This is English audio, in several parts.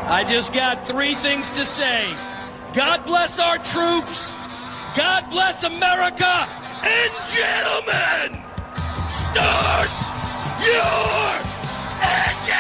I just got three things to say. God bless our troops. God bless America. And gentlemen, start your engine!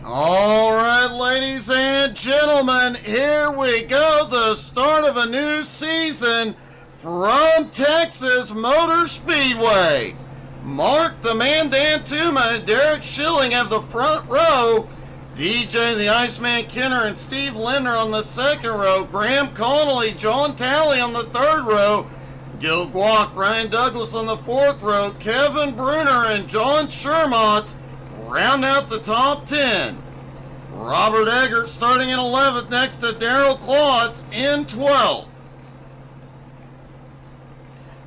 All right, ladies and gentlemen, here we go. The start of a new season from Texas Motor Speedway. Mark the Man Dan Tuma and Derek Schilling have the front row. DJ the Iceman Kenner and Steve Linder on the second row. Graham Connolly, John Talley on the third row. Gil Guac, Ryan Douglas on the fourth row. Kevin Bruner and John Shermont round out the top 10. Robert Eggert starting in 11th next to Darrell Klotz in 12th.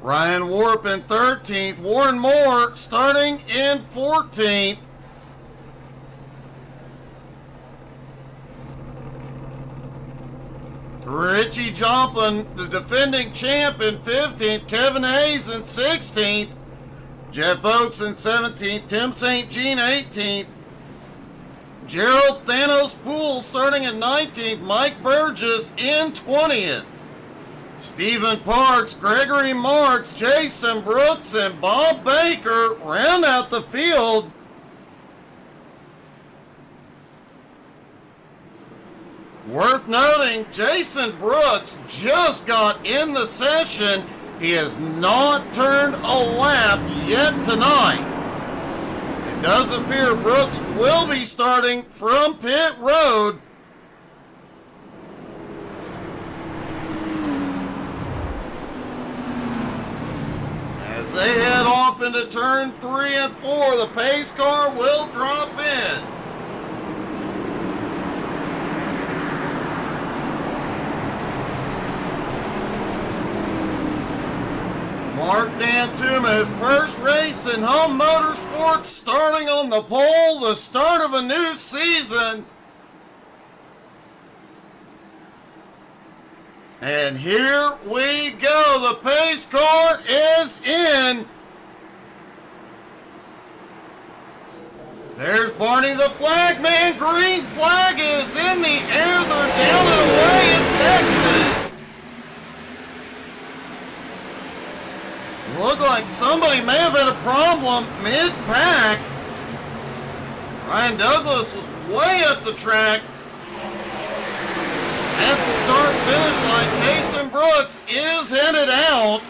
Ryan Warp in 13th. Warren Moore starting in 14th. Richie Joplin, the defending champ, in 15th. Kevin Hayes in 16th. Jeff Oakes in 17th. Tim St. Jean 18th. Gerald Thanos Poole starting in 19th. Mike Burgess in 20th. Stephen Parks, Gregory Marks, Jason Brooks, and Bob Baker round out the field. Worth noting, Jason Brooks just got in the session. He has not turned a lap yet tonight. It does appear Brooks will be starting from pit road. As they head off into turn 3 and 4, the pace car will drop in. Mark Dan Tuma, his first race in home motorsports, starting on the pole, the start of a new season. And here we go. The pace car is in. There's Barney the flag man. Green flag is in the air. They're down and away in Texas. Looked like somebody may have had a problem mid-pack. Ryan Douglas was way up the track. At the start-finish line, Jason Brooks is headed out.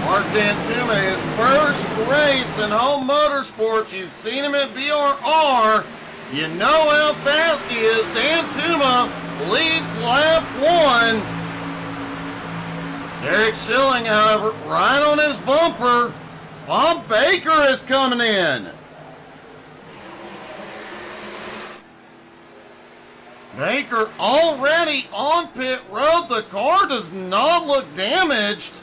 Mark Dan Tuma, his first race in home motorsports. You've seen him at BRR. You know how fast he is. Dan Tuma leads lap 1. Derek Schilling, however, right on his bumper. Bob Baker is coming in. Baker already on pit road. The car does not look damaged.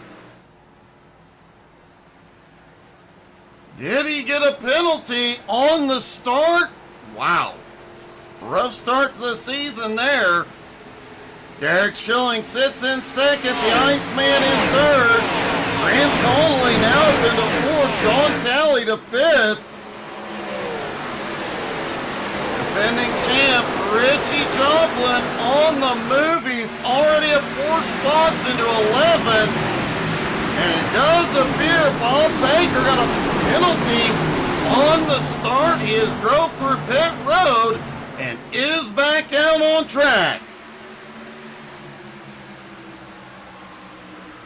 Did he get a penalty on the start? Wow. Rough start to the season there. Derek Schilling sits in second. The Iceman in third. Graham Connolly now up into fourth. John Talley to fifth. Defending champ Richie Joplin on the move. He's already up 4 spots into 11. And it does appear Bob Baker got a penalty on the start. He has drove through pit road and is back out on track.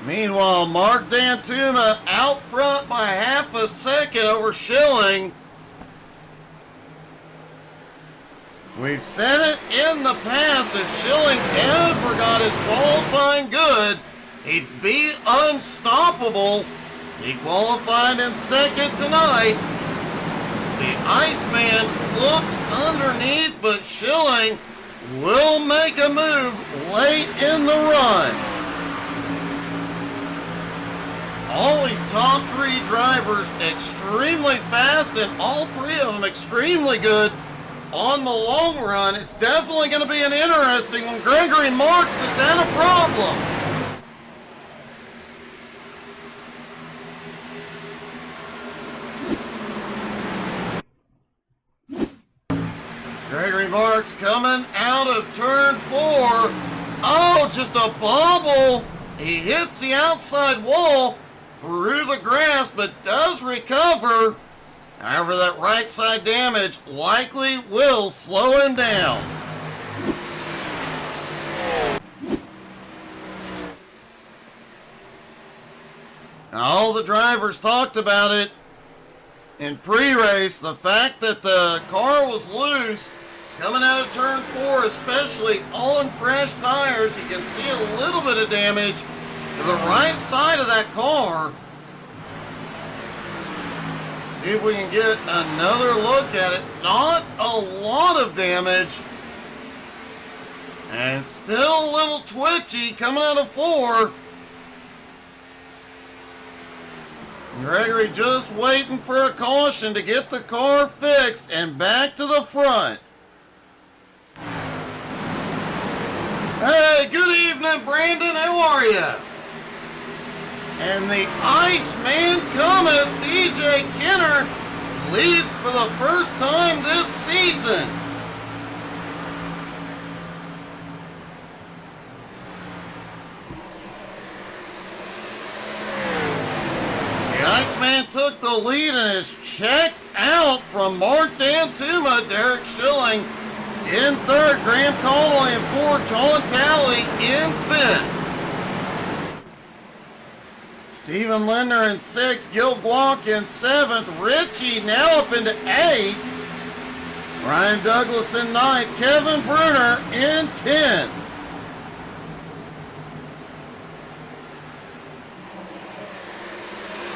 Meanwhile, Mark Dan Tuma out front by half a second over Schilling. We've said it in the past, if Schilling ever got his qualifying good, he'd be unstoppable. He qualified in second tonight. The Iceman looks underneath, but Schilling will make a move late in the run. All these top 3 drivers extremely fast, and all 3 of them extremely good on the long run. It's definitely going to be an interesting one. Gregory Marks has had a problem. Marks coming out of turn 4. Oh, just a bobble. He hits the outside wall through the grass, but does recover. However, that right side damage likely will slow him down. All the drivers talked about it in pre-race, the fact that the car was loose coming out of turn 4, especially on fresh tires. You can see a little bit of damage to the right side of that car. See if we can get another look at it. Not a lot of damage. And still a little twitchy coming out of 4. Gregory just waiting for a caution to get the car fixed and back to the front. Hey, good evening, Brandon. How are you? And the Iceman Comet, DJ Kenner, leads for the first time this season. The Iceman took the lead and is checked out from Mark Dantuma. Derek Schilling in 3rd, Graham Connolly in 4th, John Talley in 5th. Stephen Linder in 6th, Gil Guac in 7th, Richie now up into 8th, Ryan Douglas in 9th, Kevin Bruner in 10th.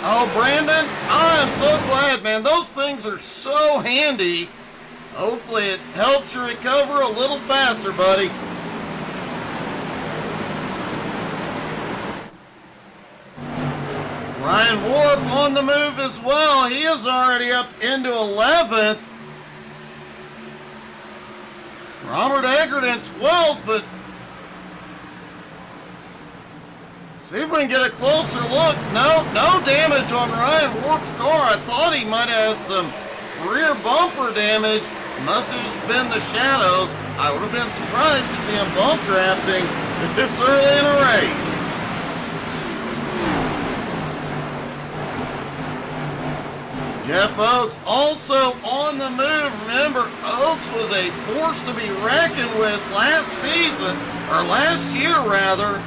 Oh, Brandon, I am so glad, man. Those things are so handy. Hopefully it helps you recover a little faster, buddy. Ryan Warp on the move as well. He is already up into 11th. Robert Eggert in 12th, but see if we can get a closer look. No damage on Ryan Warp's car. I thought he might have had some rear bumper damage. Must have just been the shadows. I would have been surprised to see him bump drafting this early in a race. Jeff Oaks also on the move. Remember, Oaks was a force to be reckoned with last year rather.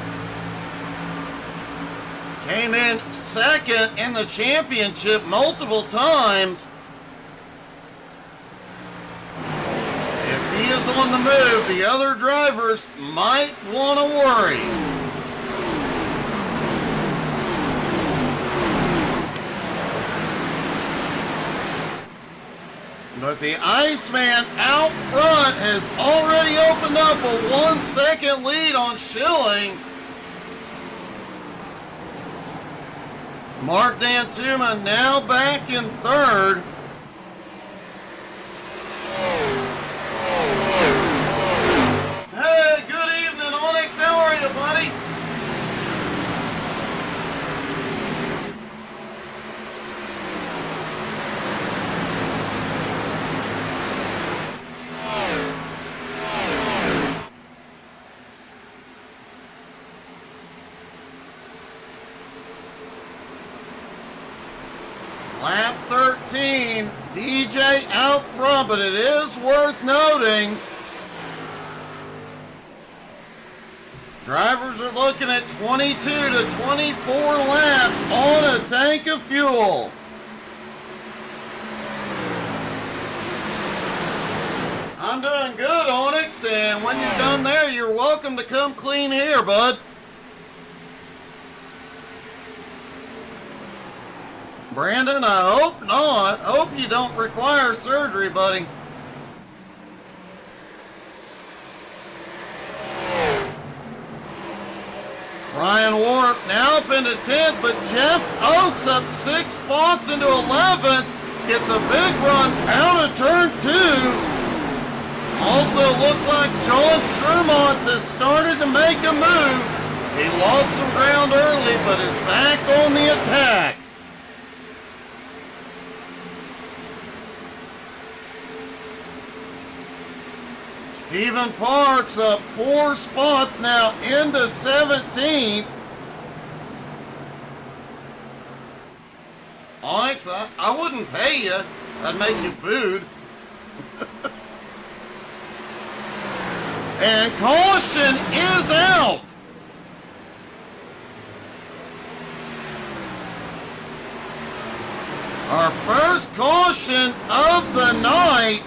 Came in 2nd in the championship multiple times. If he is on the move, the other drivers might want to worry. But the Iceman out front has already opened up a 1-second lead on Schilling. Mark Dantuma now back in 3rd. Hey, good evening, Onyx. How are you, buddy? Lap 13, DJ out front, but it is worth noting drivers are looking at 22 to 24 laps on a tank of fuel. I'm doing good, Onyx, and when you're done there, you're welcome to come clean here, bud. Brandon, I hope not. Hope you don't require surgery, buddy. Ryan Warp now up into 10th, but Jeff Oaks up 6 spots into 11th. Gets a big run out of turn 2. Also looks like John Shermont has started to make a move. He lost some ground early, but is back on the attack. Stephen Parks up 4 spots now into 17th. Onyx, I wouldn't pay you. I'd make you food. And caution is out. Our first caution of the night.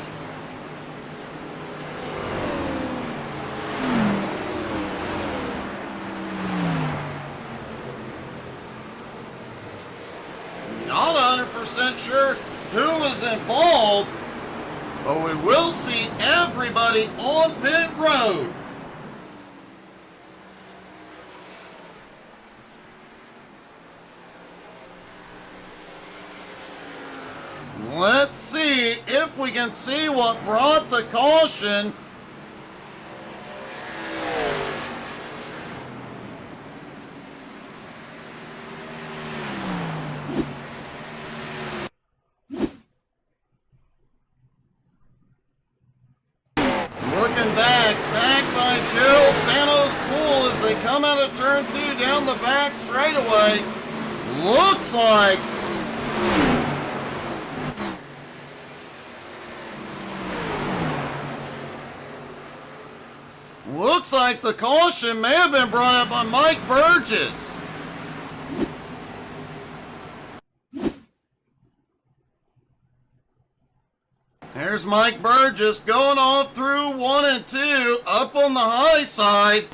Not 100% sure who was involved, but we will see everybody on pit road. Let's see if we can see what brought the caution. Looking back by Gerald Thanos Pool as they come out of turn 2 down the back straightaway. Looks like the caution may have been brought up on Mike Burgess. There's Mike Burgess going off through 1 and 2 up on the high side.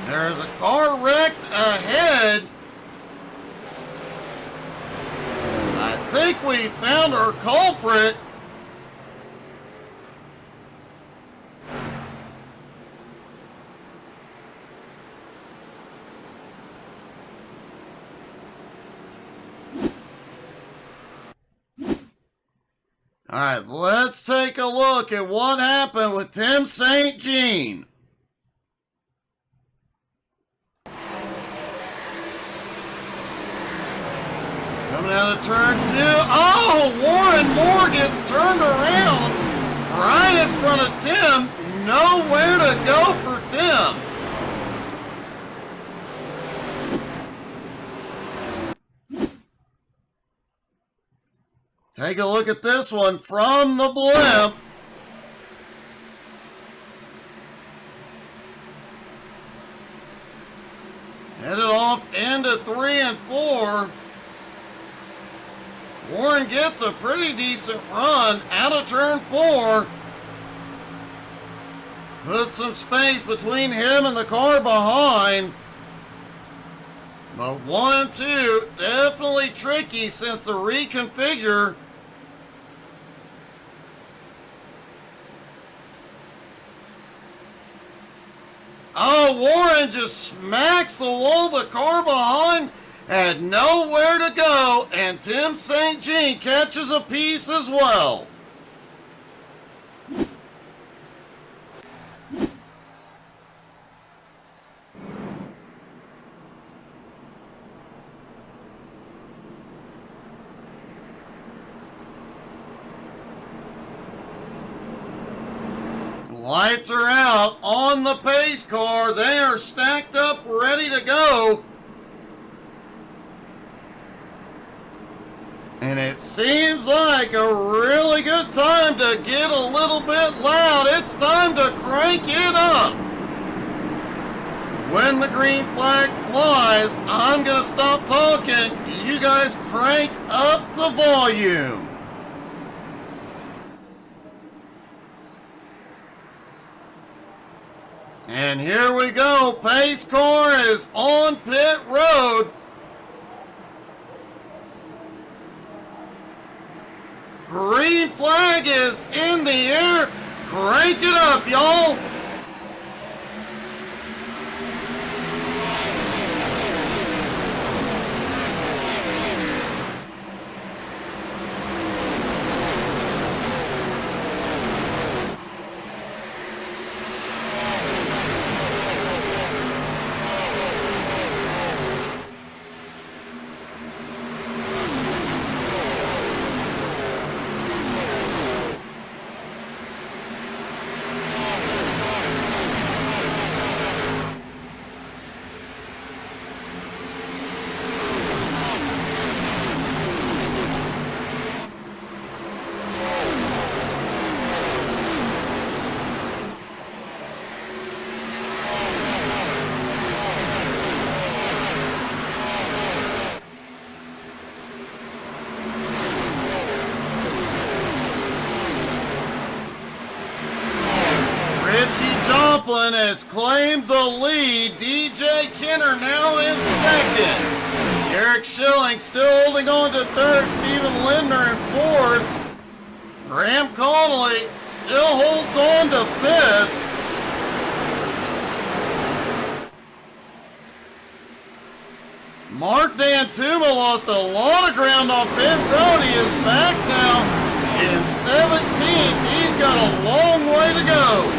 There's a car wrecked ahead. I think we found our culprit. All right, let's take a look at what happened with Tim St. Jean. Coming out of turn 2. Oh, Warren Moore gets turned around right in front of Tim. Nowhere to go for Tim. Take a look at this one from the blimp. Headed off into 3 and 4. Warren gets a pretty decent run out of turn 4. Puts some space between him and the car behind. But 1 and 2, definitely tricky since the reconfigure. Oh, Warren just smacks the wall. The car behind had nowhere to go, and Tim St. Jean catches a piece as well. Lights are out on the pace car. They are stacked up, ready to go. And it seems like a really good time to get a little bit loud. It's time to crank it up. When the green flag flies, I'm going to stop talking. You guys crank up the volume. And here we go. Pace car is on pit road. Green flag is in the air. Crank it up, y'all. Richie Joplin has claimed the lead. DJ Kenner now in second. Eric Schilling still holding on to third. Stephen Lindner in fourth. Graham Connolly still holds on to fifth. Mark D'Antuma lost a lot of ground on pit road. He is back now in 17th. He's got a long way to go.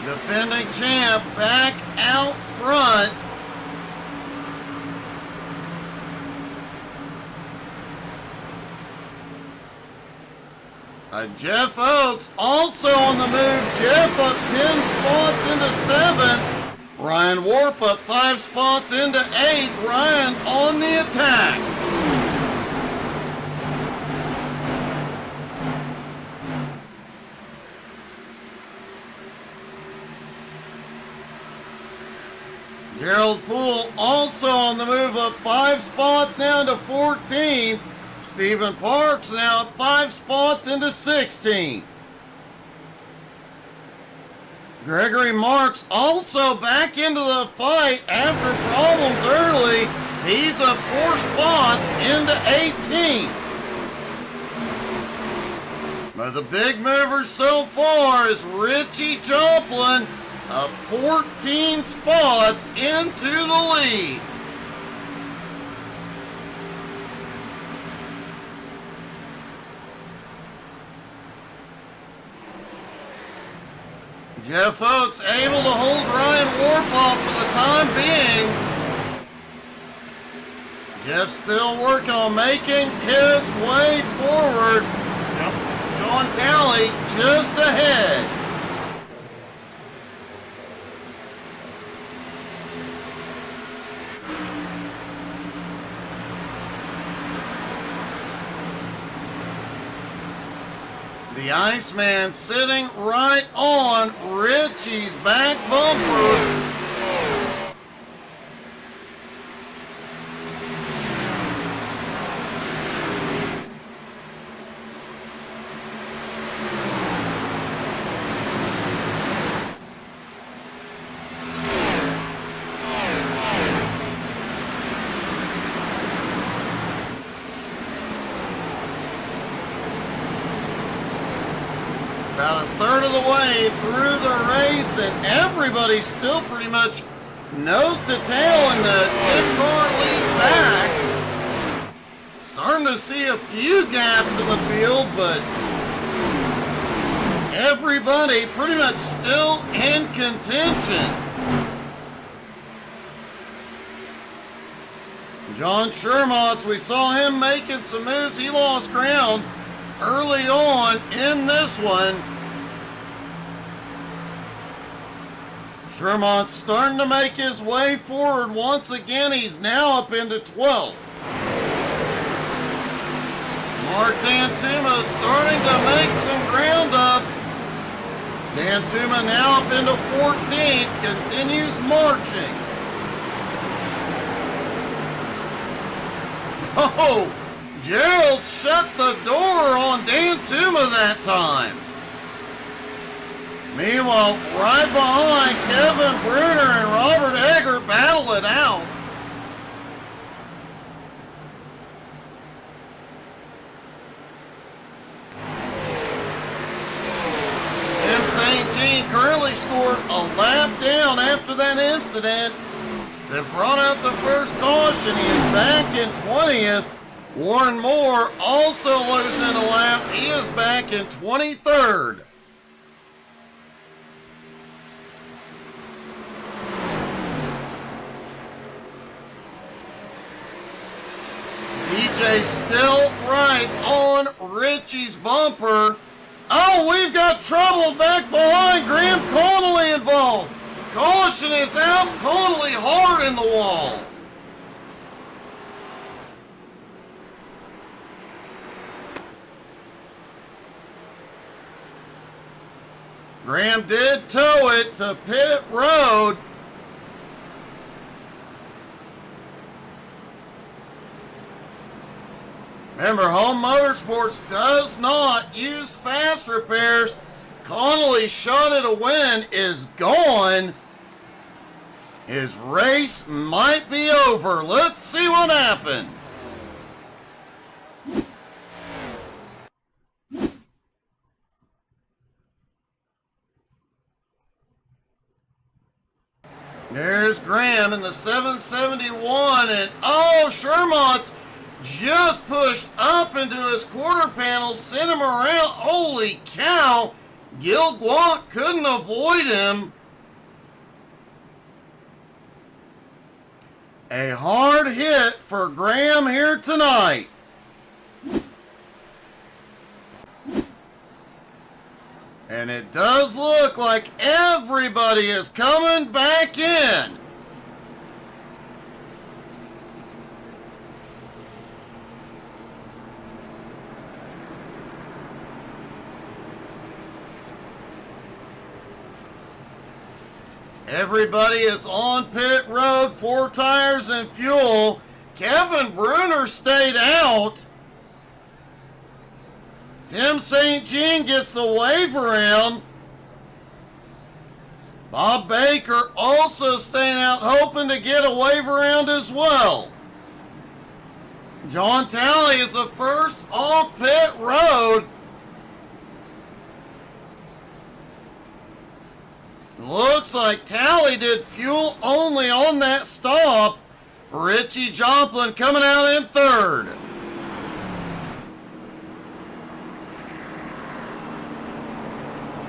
Defending champ back out front. Jeff Oakes also on the move. Jeff up 10 spots into 7th. Ryan Warp up 5 spots into 8th. Ryan on the attack. Gerald Poole also on the move, up 5 spots now to 14th. Stephen Parks now up 5 spots into 16th. Gregory Marks also back into the fight after problems early. He's up 4 spots into 18th. But the big mover so far is Richie Joplin, up 14 spots into the lead. Jeff Oakes able to hold Ryan Warp off for the time being. Jeff still working on making his way forward. John Talley just ahead. The Iceman sitting right on Richie's back bumper. About a third of the way through the race, and everybody's still pretty much nose to tail in the 10-car lead back. Starting to see a few gaps in the field, but everybody pretty much still in contention. John Shermans, we saw him making some moves. He lost ground early on in this one. Shermans starting to make his way forward once again. He's now up into 12th. Mark D'Antuma starting to make some ground up. D'Antuma now up into 14th, continues marching. Oh, Gerald shut the door on D'Antuma that time. Meanwhile, right behind, Kevin Bruner and Robert Egger battle it out. Tim St. Jean currently scored a lap down after that incident that brought out the first caution. He is back in 20th. Warren Moore also losing a lap. He is back in 23rd. DJ still right on Richie's bumper. Oh, we've got trouble back behind. Graham Connolly involved. Caution is out. Connolly hard in the wall. Graham did tow it to pit road. Remember, Home Motorsports does not use fast repairs. Connolly's shot at a win is gone. His race might be over. Let's see what happened. There's Graham in the 771, and oh, Shermont's just pushed up into his quarter panel, sent him around. Holy cow! Gil Guant couldn't avoid him. A hard hit for Graham here tonight. And it does look like everybody is coming back in. Everybody is on pit road, 4 tires and fuel. Kevin Bruner stayed out. Tim St. Jean gets the wave around. Bob Baker also staying out, hoping to get a wave around as well. John Talley is the first off pit road. Looks like Talley did fuel only on that stop. Richie Joplin coming out in third.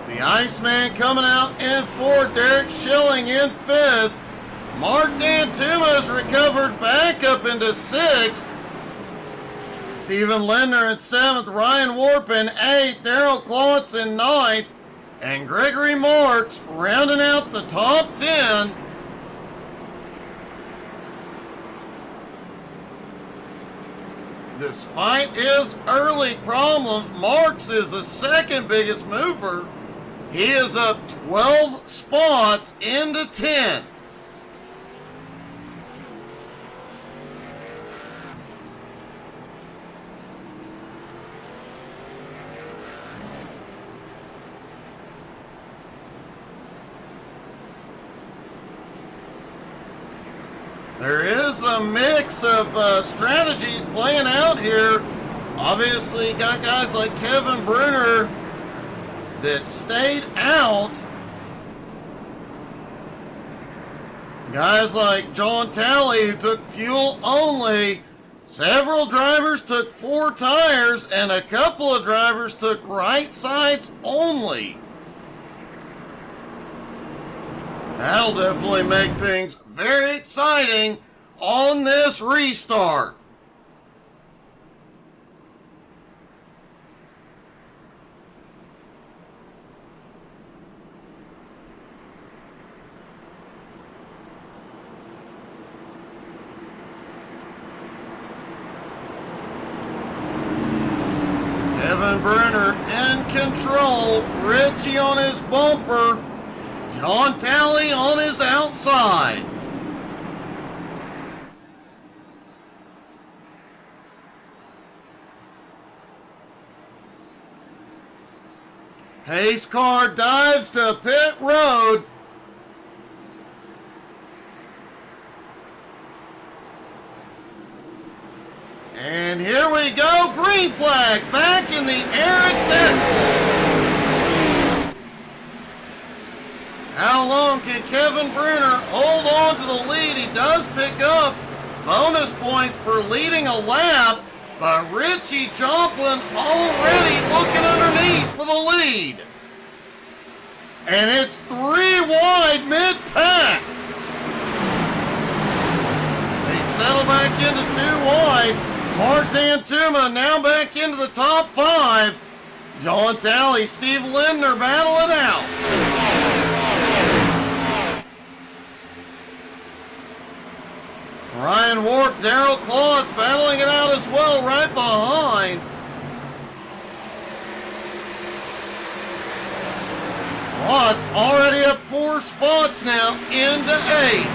The Iceman coming out in fourth. Derek Schilling in fifth. Mark Dantuma's recovered back up into sixth. Stephen Lindner in seventh. Ryan Warp in eighth. Darrell Klotz in ninth. And Gregory Marks rounding out the top 10. Despite his early problems, Marks is the second biggest mover. He is up 12 spots into 10th. There is a mix of strategies playing out here. Obviously, you got guys like Kevin Bruner that stayed out. Guys like John Talley who took fuel only. Several drivers took 4 tires and a couple of drivers took right sides only. That'll definitely make things very exciting on this restart. Kevin Bruner in control. Richie on his bumper. John Talley on his outside. Pace car dives to pit road. And here we go, green flag back in the air at Texas. How long can Kevin Bruner hold on to the lead? He does pick up bonus points for leading a lap, but Richie Joplin already looking underneath for the lead. And it's 3 wide mid-pack. They settle back into 2 wide. Mark Dantuma now back into the top 5. John Talley, Steve Lindner battle it out. Ryan Warp, Darrell Klotz battling it out as well right behind. Klotz already up 4 spots now into 8.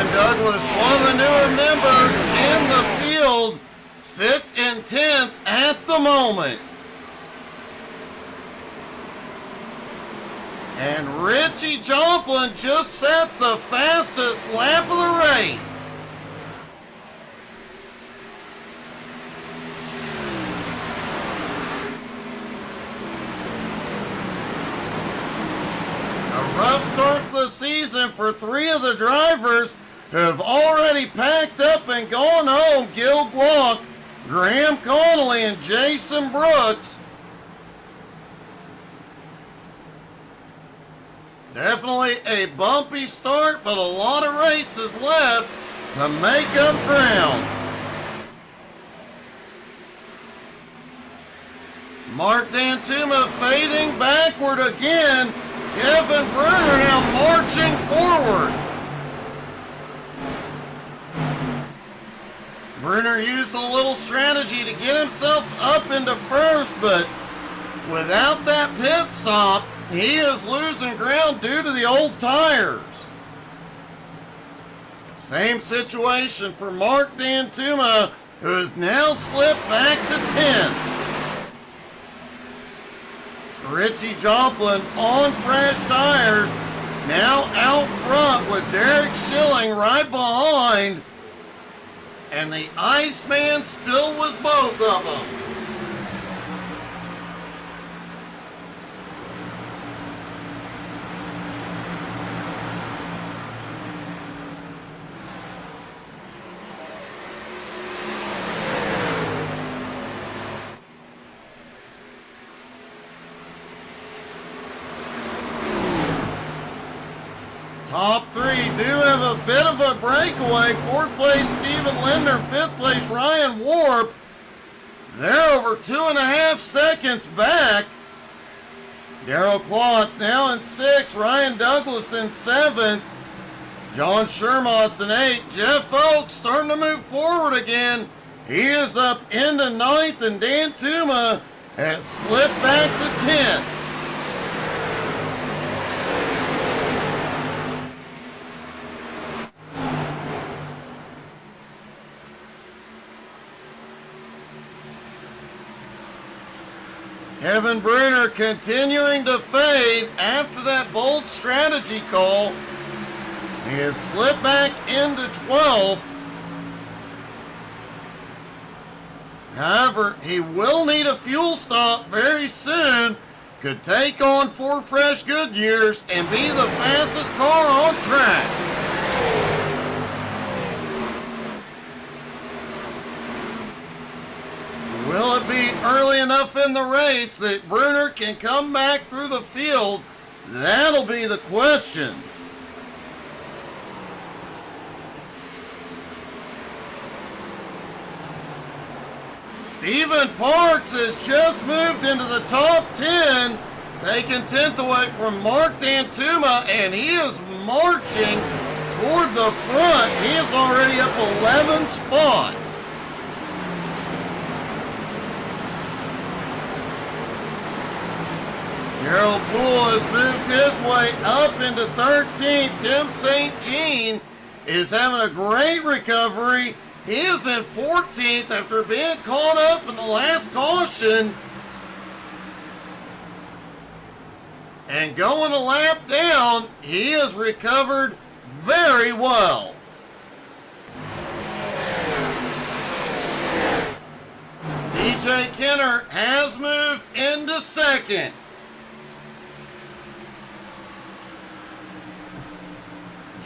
Ryan Douglas, one of the newer members in the field, sits in 10th at the moment. And Richie Joplin just set the fastest lap of the race. A rough start to the season for three of the drivers who have already packed up and gone home. Gil Glock, Graham Connolly, and Jason Brooks. Definitely a bumpy start, but a lot of races left to make up ground. Mark Dantuma fading backward again. Kevin Bruner now marching forward. Bruner used a little strategy to get himself up into first, but without that pit stop, he is losing ground due to the old tires. Same situation for Mark Dantuma, who has now slipped back to 10th. Richie Joplin on fresh tires, now out front with Derek Schilling right behind, and the Iceman still with both of them. Top three do have a bit of a breakaway. Fourth place, Stephen Linder. Fifth place, Ryan Warp. They're over 2.5 seconds back. Darrell Klotz now in 6th. Ryan Douglas in 7th. John Shermott's in 8th. Jeff Oakes starting to move forward again. He is up into 9th, and Dan Tuma has slipped back to 10th. Kevin Bruner continuing to fade after that bold strategy call. He has slipped back into 12th. However, he will need a fuel stop very soon. Could take on 4 fresh Goodyears and be the fastest car on track. Will it be early enough in the race that Bruner can come back through the field? That'll be the question. Stephen Parks has just moved into the top 10, taking 10th away from Mark Dantuma, and he is marching toward the front. He is already up 11 spots. Gerald Poole has moved his way up into 13th. Tim St. Jean is having a great recovery. He is in 14th after being caught up in the last caution. And going a lap down, he has recovered very well. DJ Kenner has moved into 2nd.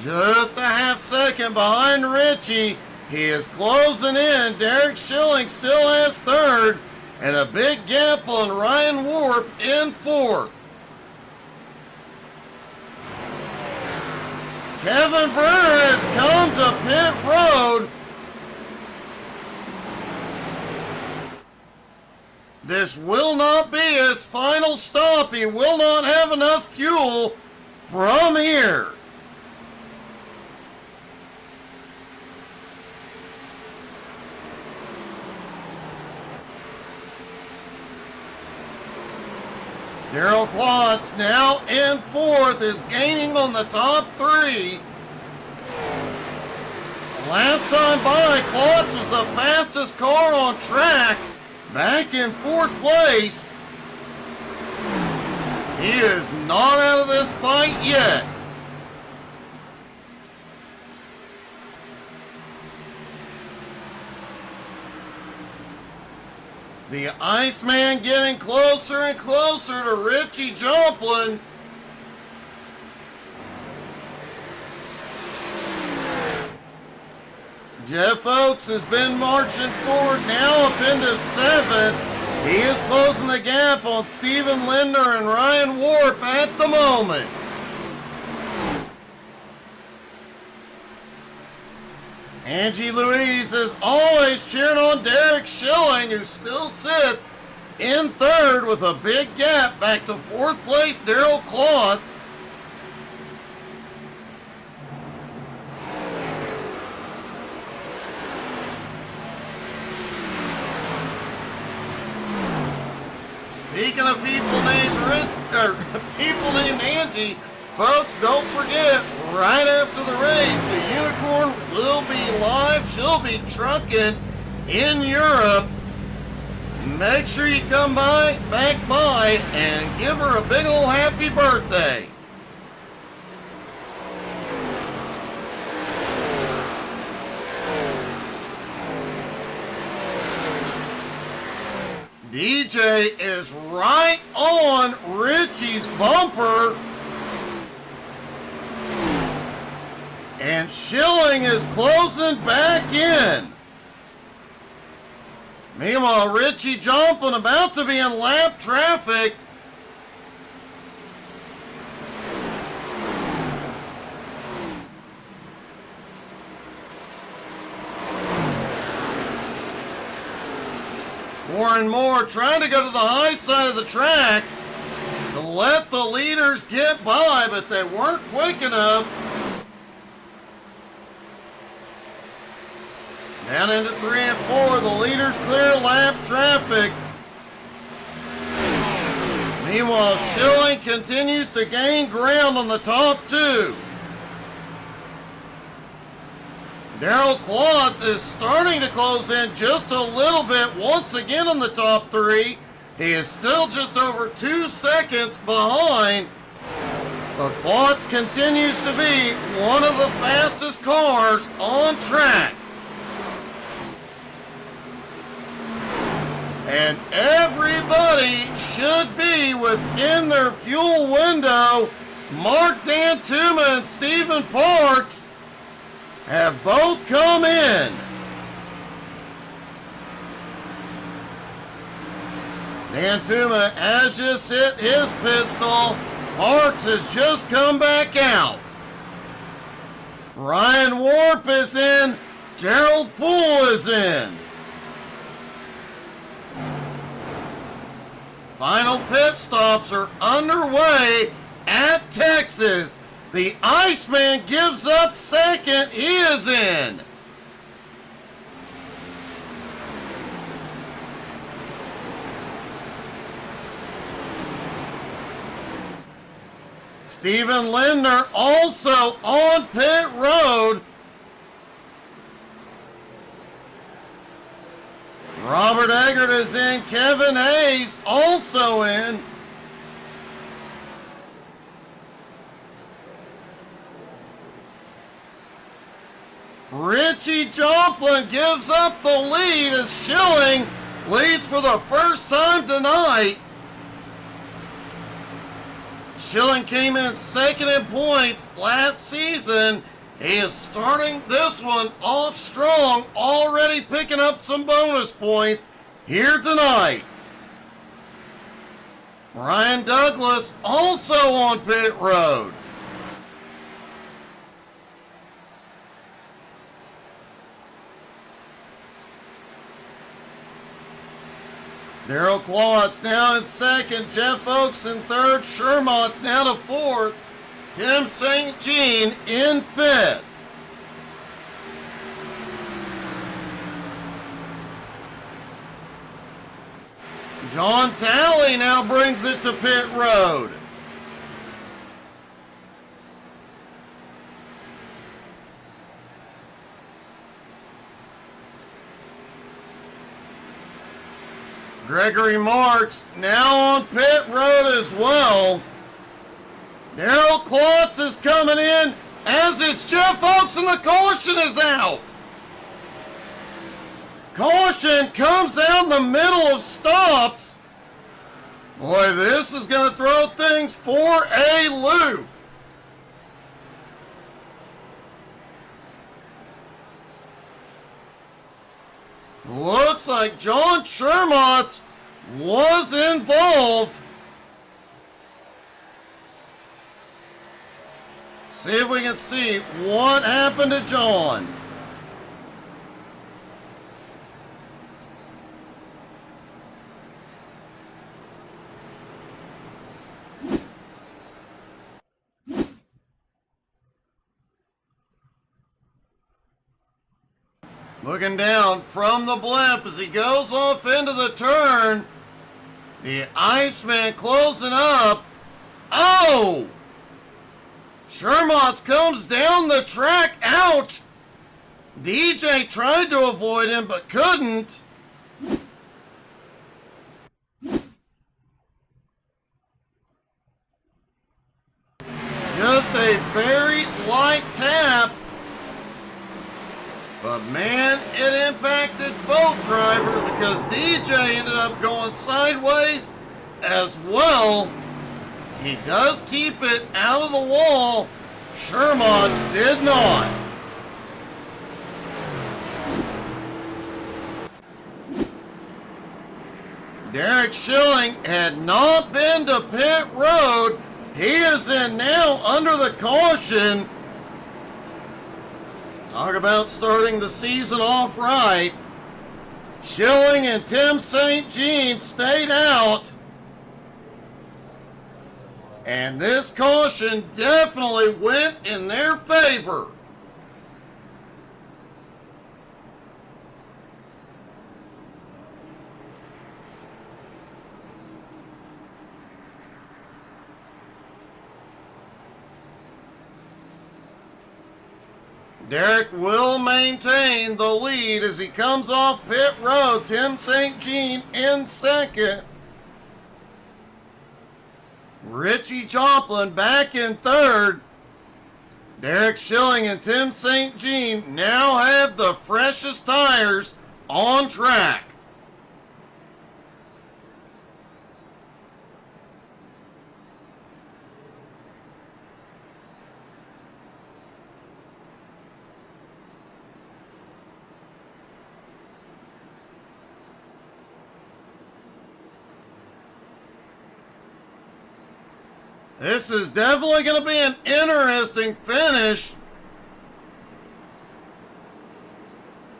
Just a half second behind Richie. He is closing in. Derek Schilling still has 3rd. And a big gap on Ryan Warp in 4th. Kevin Bruner has come to pit road. This will not be his final stop. He will not have enough fuel from here. Darrell Klotz now in 4th, is gaining on the top 3. Last time by, Klotz was the fastest car on track, back in 4th place. He is not out of this fight yet. The Iceman getting closer and closer to Richie Joplin. Jeff Oakes has been marching forward now up into 7th. He is closing the gap on Steven Lindner and Ryan Warp at the moment. Angie Louise is always cheering on Derek Schilling, who still sits in 3rd with a big gap back to 4th place Daryl Klotz. Speaking of people named Angie, folks, don't forget, right after the race, the Unicorn will be live. She'll be trucking in Europe. Make sure you come back by, and give her a big ol' happy birthday. DJ is right on Richie's bumper. And Schilling is closing back in. Meanwhile, Richie Joplin about to be in lap traffic. More and more trying to go to the high side of the track to let the leaders get by, but they weren't quick enough. Down into 3 and 4, the leaders clear lap traffic. Meanwhile, Schilling continues to gain ground on the top 2. Daryl Klotz is starting to close in just a little bit once again on the top 3. He is still just over 2 seconds behind. But Klotz continues to be one of the fastest cars on track. And everybody should be within their fuel window. Mark Dantuma and Stephen Parks have both come in. Dantuma has just hit his pit stall. Parks has just come back out. Ryan Warp is in. Gerald Poole is in. Final pit stops are underway at Texas. The Iceman gives up second. He is in. Steven Lindner also on pit road. Robert Eggert is in. Kevin Hayes also in. Richie Joplin gives up the lead as Schilling leads for the first time tonight. Schilling came in second in points last season. He is starting this one off strong, already picking up some bonus points here tonight. Ryan Douglas also on pit road. Daryl Klotz now in second, Jeff Oakes in third, Shermont's now to fourth, Tim St. Jean in fifth. John Talley now brings it to pit road. Gregory Marks now on pit road as well. Daryl Klotz is coming in, as is Jeff Oakes, and the caution is out. Caution comes down the middle of stops. Boy, this is going to throw things for a loop. Looks like John Shermott was involved. See if we can see what happened to John. Looking down from the blimp as he goes off into the turn. The Iceman closing up. Oh! Shermott comes down the track. Ouch! DJ tried to avoid him but couldn't. Just a very light tap. But man, it impacted both drivers because DJ ended up going sideways as well. He does keep it out of the wall. Shermott did not. Derek Schilling had not been to pit road. He is in now under the caution. Talk about starting the season off right. Schilling and Tim St. Jean stayed out. And this caution definitely went in their favor. Derek will maintain the lead as he comes off pit road. Tim St. Jean in second. Richie Joplin back in third. Derek Schilling and Tim St. Jean now have the freshest tires on track. This is definitely going to be an interesting finish.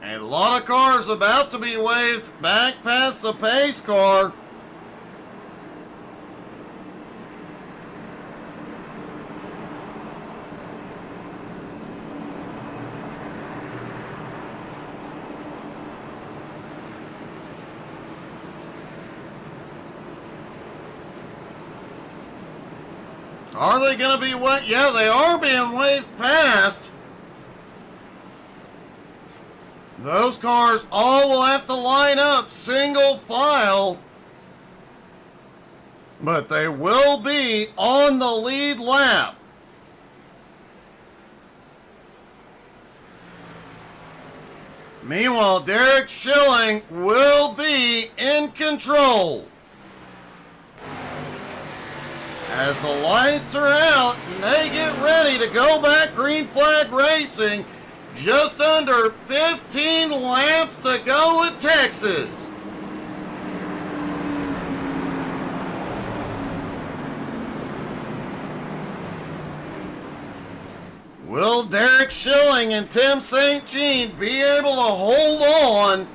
A lot of cars about to be waved back past the pace car. Are they going to be waved? Yeah, they are being waved past. Those cars all will have to line up single file. But they will be on the lead lap. Meanwhile, Derek Schilling will be in control. As the lights are out and they get ready to go back green flag racing, just under 15 laps to go at Texas. Will Derek Schilling and Tim St. Jean be able to hold on?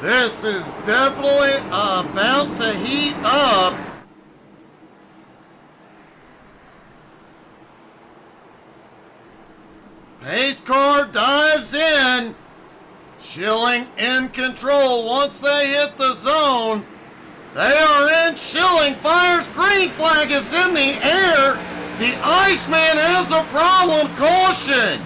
This is definitely about to heat up. Pace car dives in. Schilling in control once they hit the zone. They are in. Schilling fires. Green flag is in the air. The Iceman has a problem. Caution.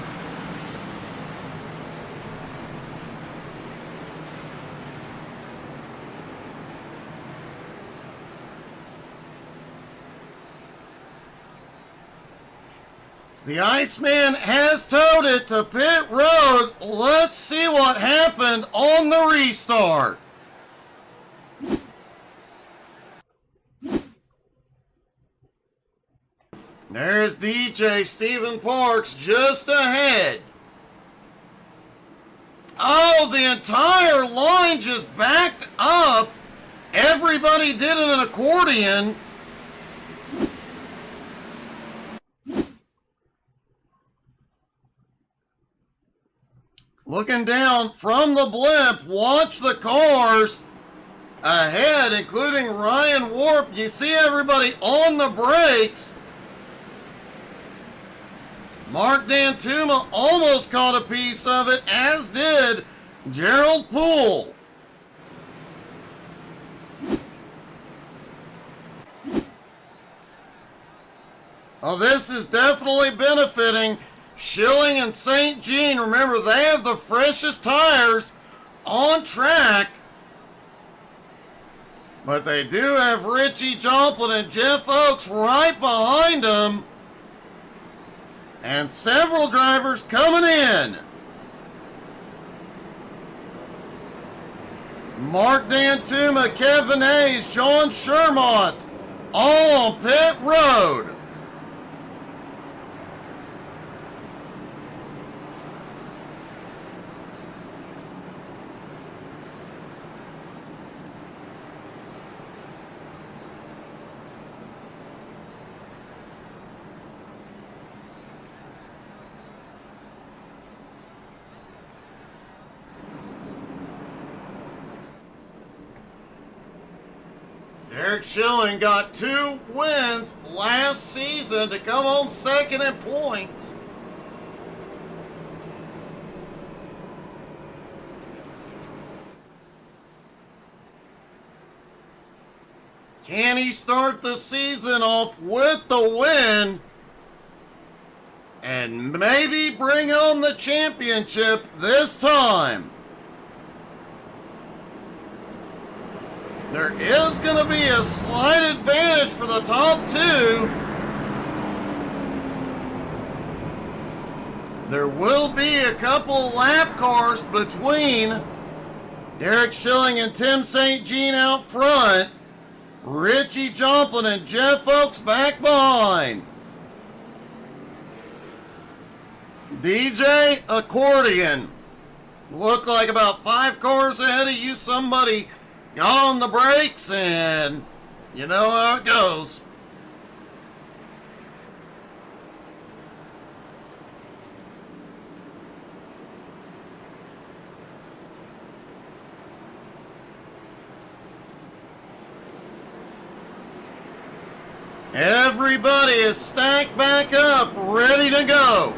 The Iceman has towed it to pit road. Let's see what happened on the restart. There's DJ Stephen Parks just ahead. Oh, the entire line just backed up. Everybody did an accordion. Looking down from the blimp, watch the cars ahead, including Ryan Warp. You see everybody on the brakes. Mark Dantuma almost caught a piece of it, as did Gerald Poole. Oh, this is definitely benefiting Schilling and St. Jean. Remember, they have the freshest tires on track. But they do have Richie Joplin and Jeff Oakes right behind them. And several drivers coming in. Mark Dantuma, Kevin Hayes, John Shermont, all on pit road. Eric Schilling got 2 wins last season to come home second in points. Can he start the season off with the win and maybe bring home the championship this time? There is going to be a slight advantage for the top 2. There will be a couple lap cars between Derek Schilling and Tim St. Jean out front. Richie Joplin and Jeff Oakes back behind. DJ Accordion. Look like about 5 cars ahead of you. Somebody got on the brakes, and you know how it goes. Everybody is stacked back up, ready to go.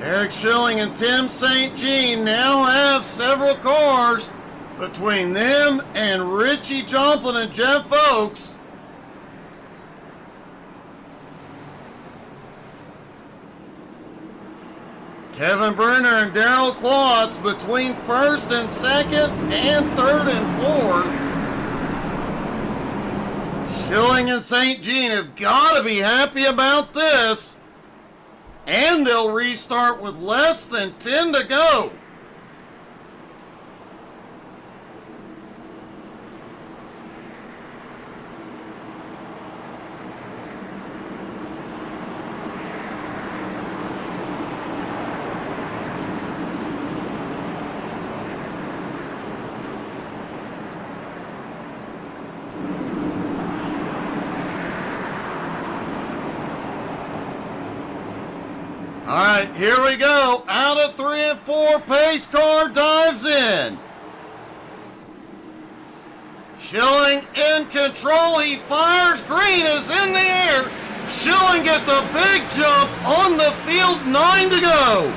Eric Schilling and Tim St. Jean now have several cars between them and Richie Joplin and Jeff Oakes. Kevin Bruner and Darrell Klotz between first and second and third and fourth. Schilling and St. Jean have got to be happy about this. And they'll restart with less than 10 to go. All right, here we go. Out of 3 and 4, pace car dives in. Schilling in control. He fires. Green is in the air. Schilling gets a big jump on the field. 9 to go.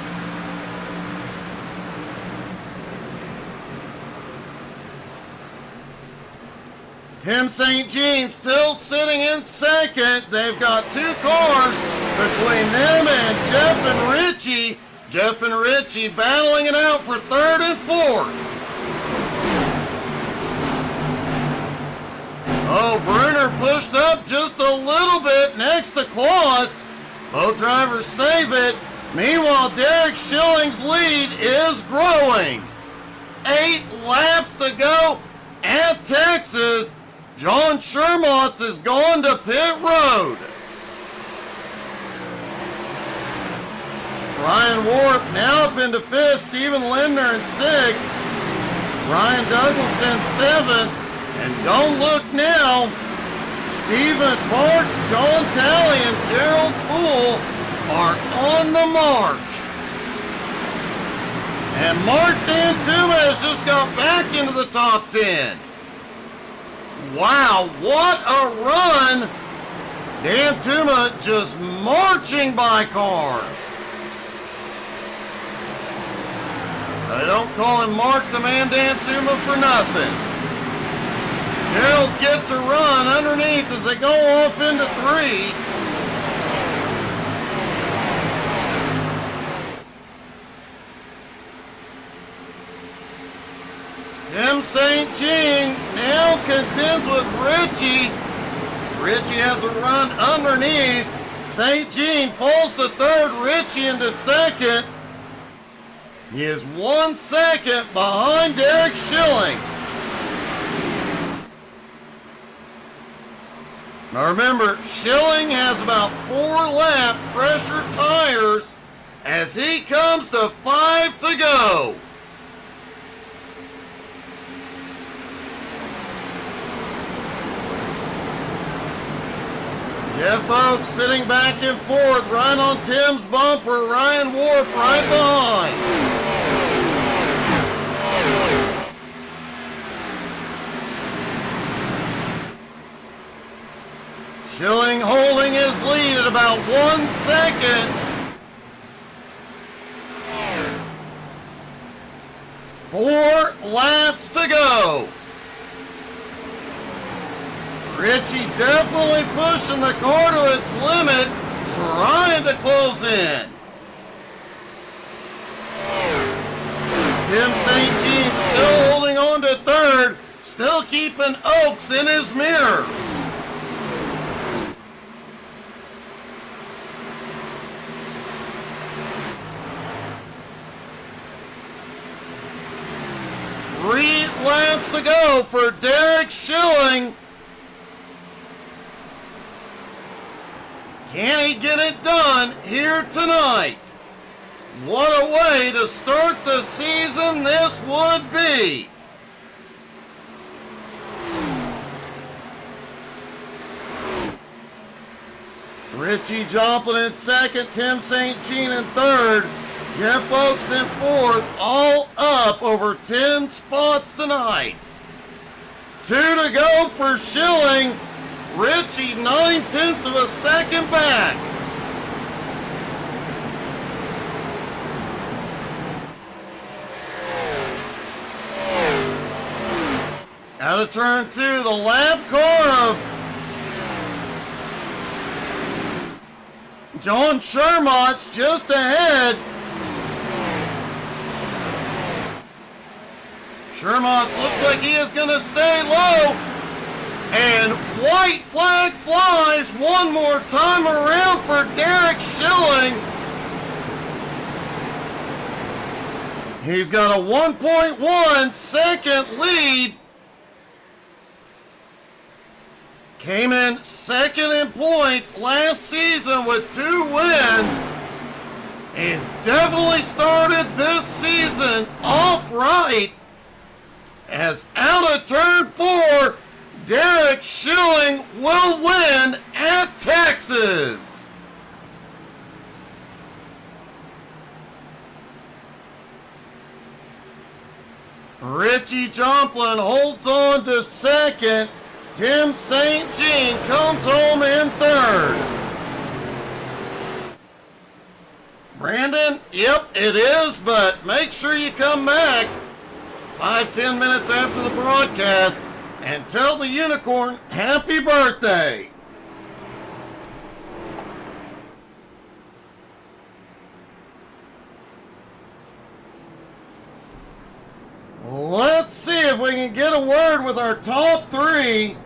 Tim St. Jean still sitting in second. They've got 2 cars between them and Jeff and Richie. Jeff and Richie battling it out for third and fourth. Oh, Bruner pushed up just a little bit. Next next to Claude's. Both drivers save it. Meanwhile, Derek Schilling's lead is growing. 8 laps to go at Texas. John Shermotz is going to pit road. Ryan Warp now up into 5th. Stephen Lindner in 6th. Ryan Douglas in 7th. And don't look now. Stephen Parks, John Talley, and Gerald Poole are on the march. And Mark Dantuma has just got back into the top 10. Wow, what a run. Dantuma just marching by cars. They don't call him Mark the Man Dantuma for nothing. Gerald gets a run underneath as they go off into 3. Tim St. Jean now contends with Richie. Richie has a run underneath. St. Jean falls to 3rd, Richie into 2nd. He is 1 second behind Derek Schilling. Now remember, Schilling has about 4-lap fresher tires as he comes to 5 to go. Jeff Oakes sitting back in 4th, right on Tim's bumper. Ryan Warp right behind. Schilling holding his lead at about 1 second. 4 laps to go. Richie definitely pushing the car to its limit, trying to close in. Tim St. Jean still holding on to 3rd, still keeping Oakes in his mirror. Three laps to go for Derek Schilling. Can he get it done here tonight? What a way to start the season this would be. Richie Joplin in 2nd, Tim St. Jean in 3rd, Jeff Oakes in 4th, all up over 10 spots tonight. 2 to go for Schilling. Richie 9/10 of a second back. Out of turn 2, the lap car of John Shermotz just ahead. Shermotz looks like he is going to stay low. And white flag flies one more time around for Derek Schilling. He's got a 1.1 second lead. Came in 2nd in points last season with 2 wins. He's definitely started this season off right. As out of turn 4, Derek Schilling will win at Texas. Richie Joplin holds on to 2nd. Tim St. Jean comes home in 3rd. Brandon, yep, it is, but make sure you come back 5-10 minutes after the broadcast and tell the unicorn happy birthday. Let's see if we can get a word with our top 3.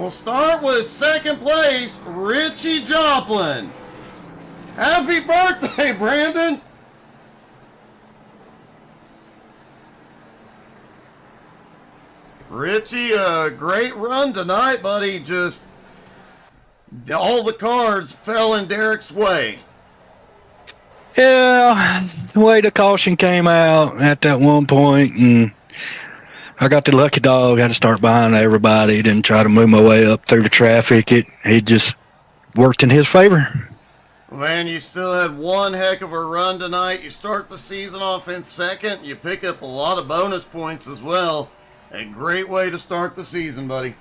We'll start with second place, Richie Joplin. Happy birthday, Brandon! Richie, a great run tonight, buddy. Just all the cards fell in Derek's way. Yeah, the way the caution came out at that one point, and I got the lucky dog. Had to start behind everybody, then try to move my way up through the traffic. It just worked in his favor. Man, you still had one heck of a run tonight. You start the season off in second. You pick up a lot of bonus points as well. A great way to start the season, buddy.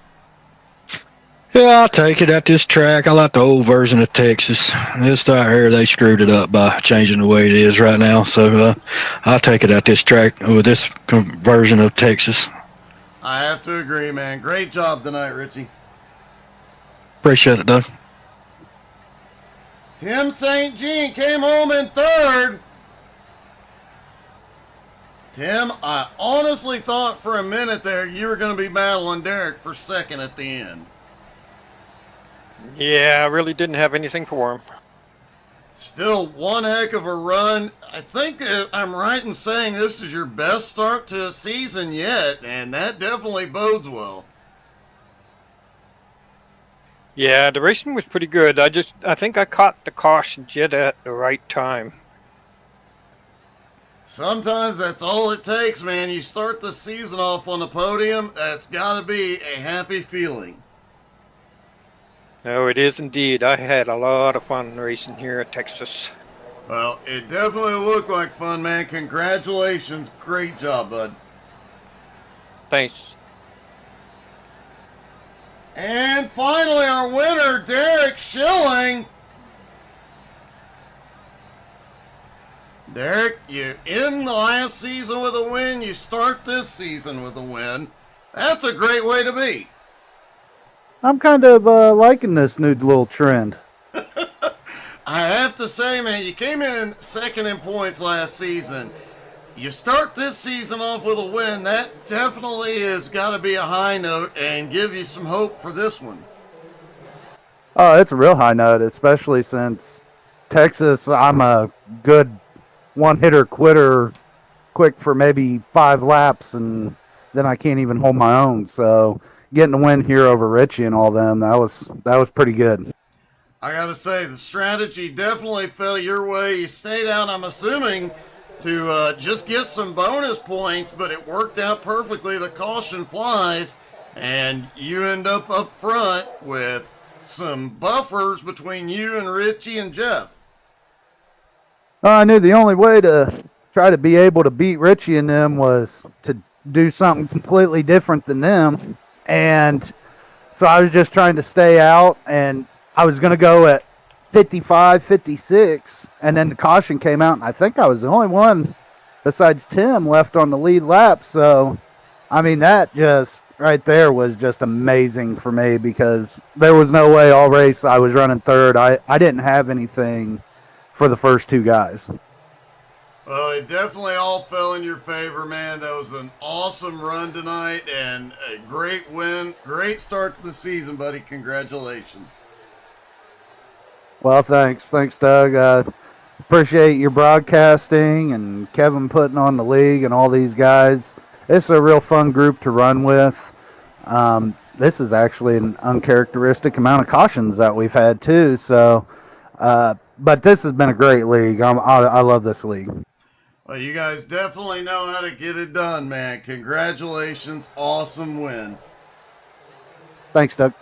Yeah, I'll take it at this track. I like the old version of Texas. This right here, they screwed it up by changing the way it is right now. So I'll take it at this track with this version of Texas. I have to agree, man. Great job tonight, Richie. Appreciate it, Doug. Tim St. Jean came home in third. Tim, I honestly thought for a minute there you were going to be battling Derek for second at the end. Yeah, I really didn't have anything for him. Still one heck of a run. I think I'm right in saying this is your best start to a season yet, and that definitely bodes well. Yeah, the racing was pretty good. I think I caught the caution jet at the right time. Sometimes that's all it takes, man. You start the season off on the podium, that's got to be a happy feeling. Oh, it is indeed. I had a lot of fun racing here at Texas. Well, it definitely looked like fun, man. Congratulations. Great job, bud. Thanks. And finally, our winner, Derek Schilling. Derek, you end the last season with a win. You start this season with a win. That's a great way to be. I'm kind of liking this new little trend. I have to say, man, you came in second in points last season. You start this season off with a win. That definitely has got to be a high note and give you some hope for this one. Oh, it's a real high note, especially since Texas, I'm a good one-hitter quitter, quick for maybe 5 laps, and then I can't even hold my own. So getting a win here over Richie and all them, that was pretty good. I got to say, the strategy definitely fell your way. You stayed out, I'm assuming, to just get some bonus points, but it worked out perfectly. The caution flies, and you end up front with some buffers between you and Richie and Jeff. I knew the only way to try to be able to beat Richie and them was to do something completely different than them. And so I was just trying to stay out, and I was going to go at 55, 56, and then the caution came out, and I think I was the only one besides Tim left on the lead lap. So, I mean, that just right there was just amazing for me, because there was no way all race I was running third. I didn't have anything for the first 2 guys. Well, it definitely all fell in your favor, man. That was an awesome run tonight and a great win. Great start to the season, buddy. Congratulations. Well, thanks, Doug. Appreciate your broadcasting and Kevin putting on the league and all these guys. It's a real fun group to run with. This is actually an uncharacteristic amount of cautions that we've had too. So, but this has been a great league. I love this league. Well, you guys definitely know how to get it done, man. Congratulations. Awesome win. Thanks, Doug.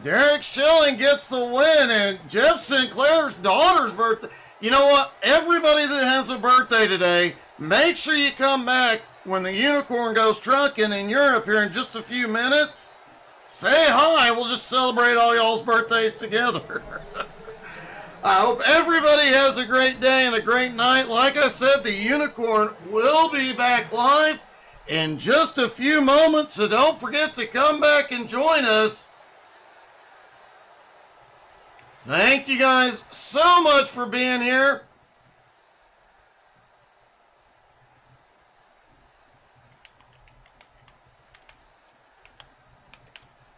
Derek Schilling gets the win, and Jeff Sinclair's daughter's birthday. You know what? Everybody that has a birthday today, make sure you come back when the unicorn goes trucking in Europe here in just a few minutes. Say hi. We'll just celebrate all y'all's birthdays together. I hope everybody has a great day and a great night. Like I said, the unicorn will be back live in just a few moments, so don't forget to come back and join us. Thank you guys so much for being here.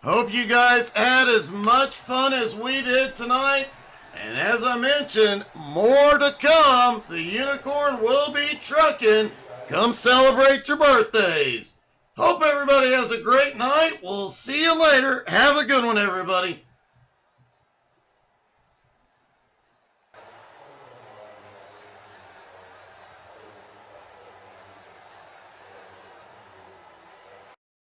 Hope you guys had as much fun as we did tonight. And as I mentioned, more to come. The unicorn will be trucking. Come celebrate your birthdays. Hope everybody has a great night. We'll see you later. Have a good one, everybody.